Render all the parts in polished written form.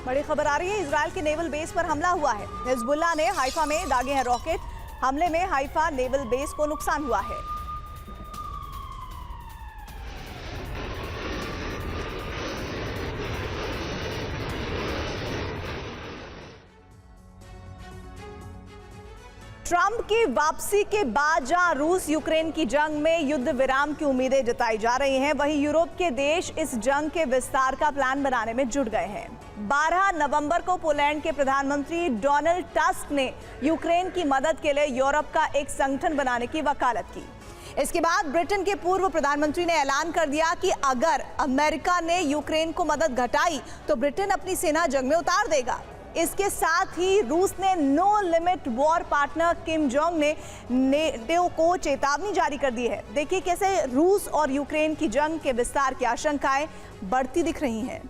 बड़ी खबर आ रही है, इजरायल के नेवल बेस पर हमला हुआ है। हिजबुल्लाह ने हाइफा में दागे हैं रॉकेट। हमले में हाइफा नेवल बेस को नुकसान हुआ है। ट्रंप की वापसी के बाद जहां रूस यूक्रेन की जंग में युद्ध विराम की उम्मीदें जताई जा रही हैं, वहीं यूरोप के देश इस जंग के विस्तार का प्लान बनाने में जुट गए हैं। 12 नवंबर को पोलैंड के प्रधानमंत्री डोनाल्ड टस्क ने यूक्रेन की मदद के लिए यूरोप का एक संगठन बनाने की वकालत की। इसके बाद ब्रिटेन के पूर्व प्रधानमंत्री ने ऐलान कर दिया कि अगर अमेरिका ने यूक्रेन को मदद घटाई तो ब्रिटेन अपनी सेना जंग में उतार देगा। इसके साथ ही रूस ने no limit war partner Kim Jong ने नेटो को चेतावनी जारी कर दी है। देखिए कैसे रूस और यूक्रेन की जंग के विस्तार की आशंकाएं बढ़ती दिख रही हैं।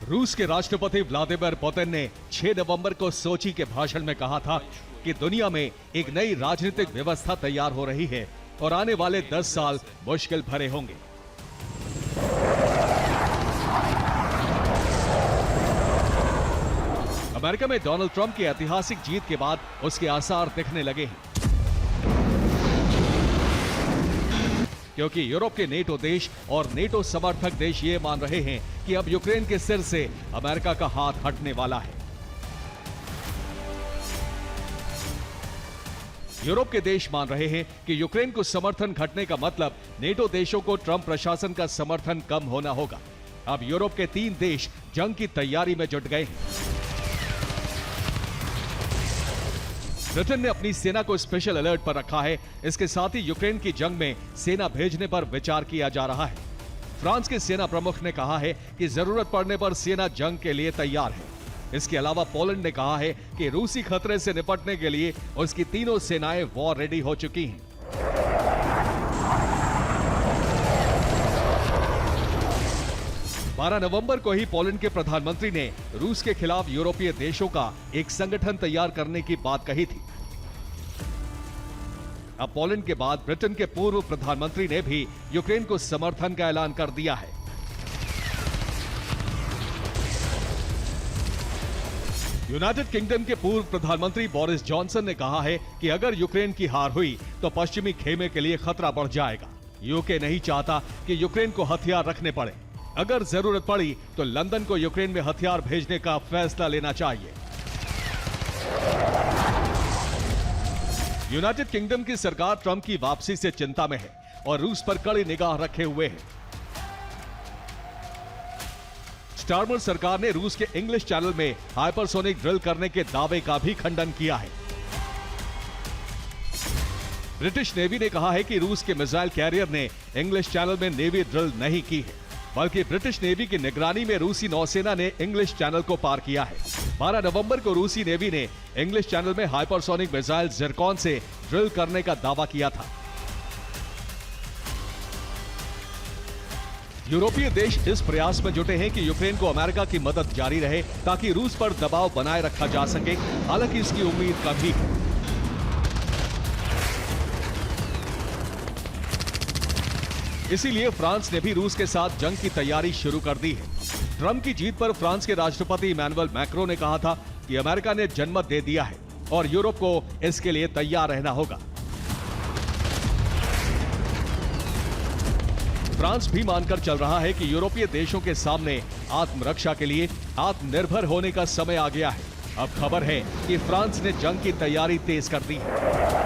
रूस के राष्ट्रपति व्लादिमीर पुतिन ने 6 नवंबर को सोची के भाषण में कहा था कि दुनिया में एक नई राजनीतिक व्यवस्था तैयार हो रही है और आने वाले 10 साल मुश्किल भरे होंगे। अमेरिका में डोनाल्ड ट्रंप की ऐतिहासिक जीत के बाद उसके आसार दिखने लगे हैं, क्योंकि यूरोप के नेटो देश और नेटो समर्थक देश ये मान रहे हैं कि अब यूक्रेन के सिर से अमेरिका का हाथ हटने वाला है। यूरोप के देश मान रहे हैं कि यूक्रेन को समर्थन घटने का मतलब नेटो देशों को ट्रंप प्रशासन का समर्थन कम होना होगा। अब यूरोप के 3 देश जंग की तैयारी में जुट गए हैं। ब्रिटेन ने अपनी सेना को स्पेशल अलर्ट पर रखा है। इसके साथ ही यूक्रेन की जंग में सेना भेजने पर विचार किया जा रहा है। फ्रांस के सेना प्रमुख ने कहा है कि जरूरत पड़ने पर सेना जंग के लिए तैयार है। इसके अलावा पोलैंड ने कहा है कि रूसी खतरे से निपटने के लिए उसकी तीनों सेनाएं वॉर रेडी हो चुकी हैं। बारह नवंबर को ही पोलैंड के प्रधानमंत्री ने रूस के खिलाफ यूरोपीय देशों का एक संगठन तैयार करने की बात कही थी। अब पोलैंड के बाद ब्रिटेन के पूर्व प्रधानमंत्री ने भी यूक्रेन को समर्थन का ऐलान कर दिया है। यूनाइटेड किंगडम के पूर्व प्रधानमंत्री बोरिस जॉनसन ने कहा है कि अगर यूक्रेन की हार हुई तो पश्चिमी खेमे के लिए खतरा बढ़ जाएगा। यूके नहीं चाहता कि यूक्रेन को हथियार रखने पड़े। अगर जरूरत पड़ी तो लंदन को यूक्रेन में हथियार भेजने का फैसला लेना चाहिए। यूनाइटेड किंगडम की सरकार ट्रंप की वापसी से चिंता में है और रूस पर कड़ी निगाह रखे हुए है। स्टारमर सरकार ने रूस के इंग्लिश चैनल में हाइपरसोनिक ड्रिल करने के दावे का भी खंडन किया है। ब्रिटिश नेवी ने कहा है कि रूस के मिसाइल कैरियर ने इंग्लिश चैनल में नेवी ड्रिल नहीं की है, बल्कि ब्रिटिश नेवी की निगरानी में रूसी नौसेना ने इंग्लिश चैनल को पार किया है। 12 नवंबर को रूसी नेवी ने इंग्लिश चैनल में हाइपरसोनिक मिसाइल जिरकॉन से ड्रिल करने का दावा किया था। यूरोपीय देश इस प्रयास में जुटे हैं कि यूक्रेन को अमेरिका की मदद जारी रहे ताकि रूस पर दबाव बनाए रखा जा सके। हालांकि इसकी उम्मीद कम ही है। इसीलिए फ्रांस ने भी रूस के साथ जंग की तैयारी शुरू कर दी है। ट्रंप की जीत पर फ्रांस के राष्ट्रपति इमैनुअल मैक्रों ने कहा था कि अमेरिका ने जनमत दे दिया है और यूरोप को इसके लिए तैयार रहना होगा। फ्रांस भी मानकर चल रहा है कि यूरोपीय देशों के सामने आत्मरक्षा के लिए आत्मनिर्भर होने का समय आ गया है। अब खबर है कि फ्रांस ने जंग की तैयारी तेज कर दी है।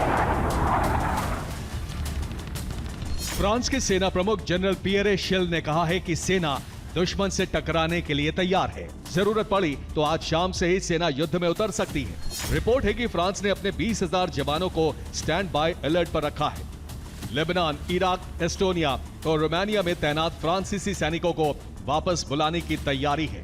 फ्रांस के सेना प्रमुख जनरल पियरे शेल ने कहा है कि सेना दुश्मन से टकराने के लिए तैयार है। जरूरत पड़ी तो आज शाम से ही सेना युद्ध में उतर सकती है। रिपोर्ट है कि फ्रांस ने अपने 20,000 जवानों को स्टैंड बाय अलर्ट पर रखा है। लेबनान, इराक, एस्टोनिया और रोमानिया में तैनात फ्रांसीसी सैनिकों को वापस बुलाने की तैयारी है।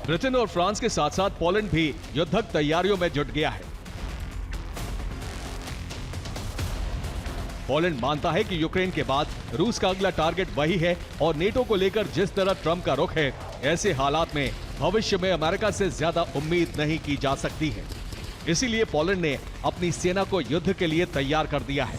ब्रिटेन और फ्रांस के साथ साथ पोलैंड भी युद्धक तैयारियों में जुट गया है। पोलैंड मानता है कि यूक्रेन के बाद रूस का अगला टारगेट वही है और नेटो को लेकर जिस तरह ट्रंप का रुख है, ऐसे हालात में भविष्य में अमेरिका से ज्यादा उम्मीद नहीं की जा सकती है। इसीलिए पोलैंड ने अपनी सेना को युद्ध के लिए तैयार कर दिया है।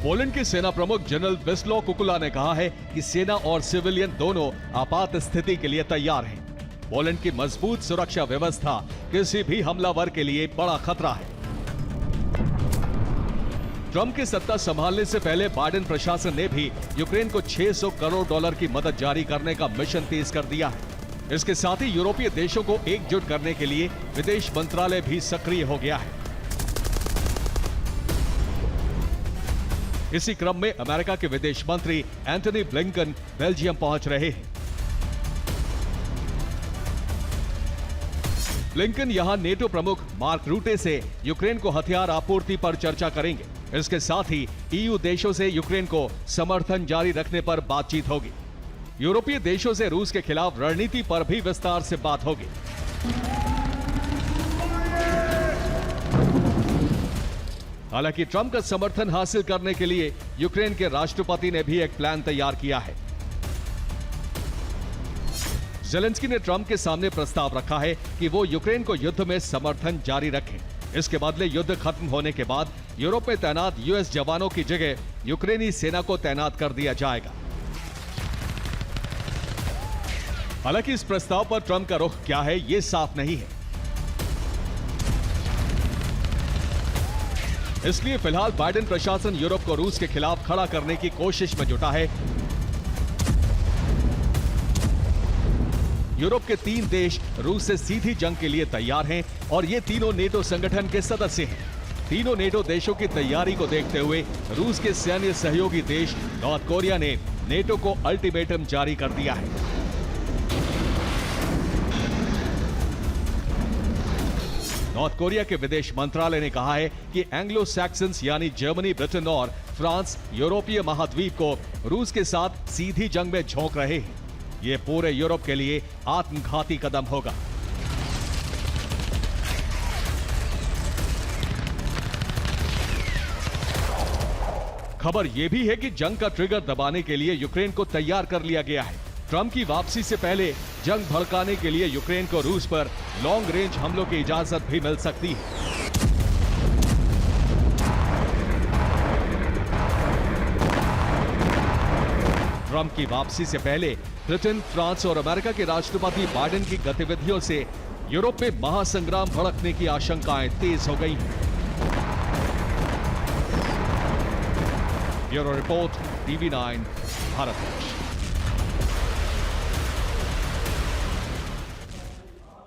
पोलैंड के सेना प्रमुख जनरल वेस्लो कुकुला ने कहा है कि सेना और सिविलियन दोनों आपात स्थिति के लिए तैयार हैं। पोलैंड की मजबूत सुरक्षा व्यवस्था किसी भी हमलावर के लिए बड़ा खतरा है। ट्रंप के सत्ता संभालने से पहले बाइडेन प्रशासन ने भी यूक्रेन को $600 करोड़ की मदद जारी करने का मिशन तेज कर दिया है। इसके साथ ही यूरोपीय देशों को एकजुट करने के लिए विदेश मंत्रालय भी सक्रिय हो गया है। इसी क्रम में अमेरिका के विदेश मंत्री एंटनी ब्लिंकन बेल्जियम पहुंच रहे हैं। ब्लिंकन यहां नेटो प्रमुख मार्क रूटे से यूक्रेन को हथियार आपूर्ति पर चर्चा करेंगे। इसके साथ ही ईयू देशों से यूक्रेन को समर्थन जारी रखने पर बातचीत होगी। यूरोपीय देशों से रूस के खिलाफ रणनीति पर भी विस्तार से बात होगी। हालांकि ट्रंप का समर्थन हासिल करने के लिए यूक्रेन के राष्ट्रपति ने भी एक प्लान तैयार किया है। ज़ेलेंस्की ने ट्रंप के सामने प्रस्ताव रखा है कि वो यूक्रेन को युद्ध में समर्थन जारी रखें। इसके बदले युद्ध खत्म होने के बाद यूरोप में तैनात यूएस जवानों की जगह यूक्रेनी सेना को तैनात कर दिया जाएगा। हालांकि इस प्रस्ताव पर ट्रंप का रुख क्या है, ये साफ नहीं है। इसलिए फिलहाल बाइडेन प्रशासन यूरोप को रूस के खिलाफ खड़ा करने की कोशिश में जुटा है। यूरोप के 3 देश रूस से सीधी जंग के लिए तैयार हैं और ये तीनों नेटो संगठन के सदस्य हैं। तीनों नेटो देशों की तैयारी को देखते हुए रूस के सैन्य सहयोगी देश नॉर्थ कोरिया ने नेटो को अल्टीमेटम जारी कर दिया है। नॉर्थ कोरिया के विदेश मंत्रालय ने कहा है कि एंग्लो सैक्सन्स यानी जर्मनी, ब्रिटेन और फ्रांस यूरोपीय महाद्वीप को रूस के साथ सीधी जंग में झोंक रहे हैं। ये पूरे यूरोप के लिए आत्मघाती कदम होगा। खबर यह भी है कि जंग का ट्रिगर दबाने के लिए यूक्रेन को तैयार कर लिया गया है। ट्रंप की वापसी से पहले जंग भड़काने के लिए यूक्रेन को रूस पर लॉन्ग रेंज हमलों की इजाजत भी मिल सकती है। ट्रंप की वापसी से पहले ब्रिटेन, फ्रांस और अमेरिका के राष्ट्रपति बाइडेन की गतिविधियों से यूरोप में महासंग्राम भड़कने की आशंकाएं तेज हो गई हैं। Bureau report, TV9 Bharat.